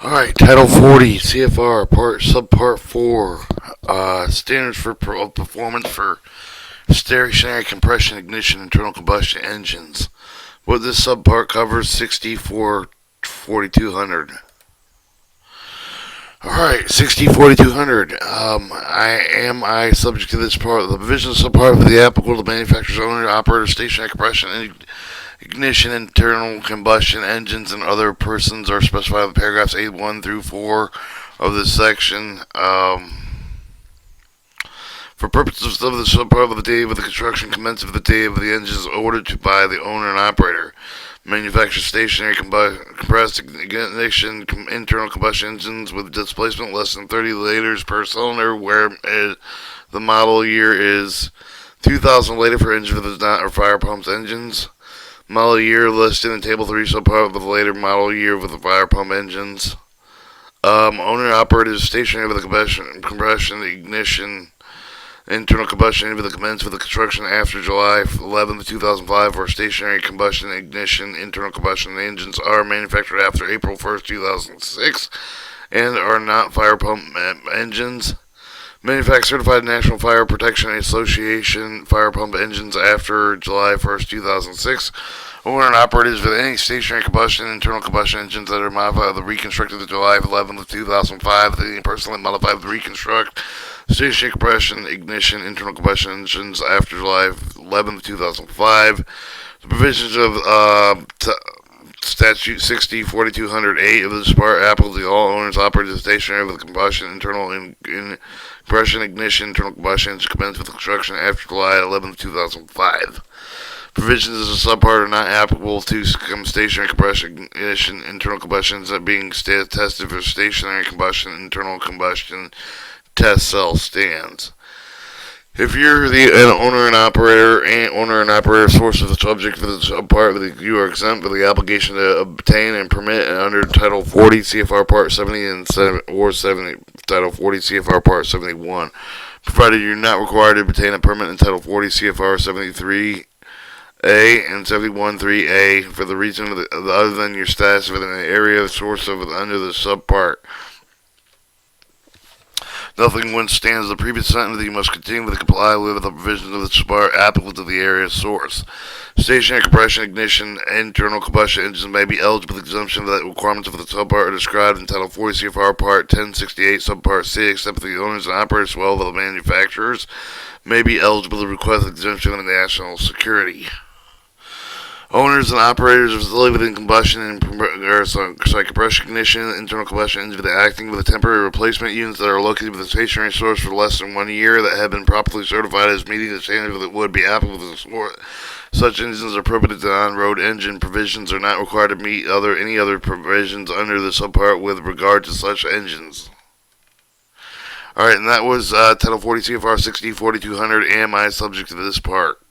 Alright, Title 40, CFR, Subpart 4, standards for performance for stationary compression ignition internal combustion engines. What this subpart covers, 644200. Alright, 604200. I subject to this part? The provisions subpart of the applicable to manufacturer's owner, operator, stationary compression ignition, internal combustion engines, and other persons are specified in paragraphs 8.1 through 4 of this section. For purposes of the subpart of the date of the construction commenced of the date of the engine is ordered by the owner and operator. Manufacture stationary compressed ignition internal combustion engines with displacement less than 30 liters per cylinder, where the model year is 2000 later for engine that is not or fire pumps engines. Model year listed in Table 3 subpart of the later model year with the fire pump engines. Owner operated stationary with a compression ignition internal combustion engine that commenced with the construction after July 11, 2005, or stationary combustion ignition internal combustion engines are manufactured after April 1st, 2006, and are not fire pump engines. Manufactured certified National Fire Protection Association fire pump engines after July 1st, 2006. Owner and operators with any stationary combustion internal combustion engines that are modified or reconstructed to July 11th, 2005. They personally modified or reconstruct stationary compression ignition internal combustion engines after July 11th, 2005. The provisions of Statute 604208 of this part applicable to all owners operating stationary with combustion internal compression ignition internal combustion engines commenced with construction after July 11th, 2005. Provisions of the subpart are not applicable to stationary compression ignition internal combustions that being tested for stationary combustion internal combustion test cell stands. If you're an owner and operator source of the subject for the subpart, you are exempt from the obligation to obtain and permit under Title 40 CFR Part 70 or 70 Title 40 CFR Part 71, provided you're not required to obtain a permit in Title 40 CFR 73A and 71.3A for the reason of other than your status within the area of source of under the subpart. Nothing withstands the previous sentence that you must continue to comply with the provisions of the subpart applicable to the area of source. Stationary compression ignition internal combustion engines may be eligible for the exemption of the requirements of the subpart are described in Title 40 CFR Part 1068 Subpart C, except for the owners and operators as well as the manufacturers may be eligible to request exemption of national security. Owners and operators of facility within compression ignition, internal combustion engines acting with temporary replacement units that are located with a stationary source for less than 1 year that have been properly certified as meeting the standards that would be applicable to the source. Such engines are prohibited to on-road engine provisions are not required to meet any other provisions under the subpart with regard to such engines. Alright, and that was Title 40 CFR 604200 AMI subject to this part.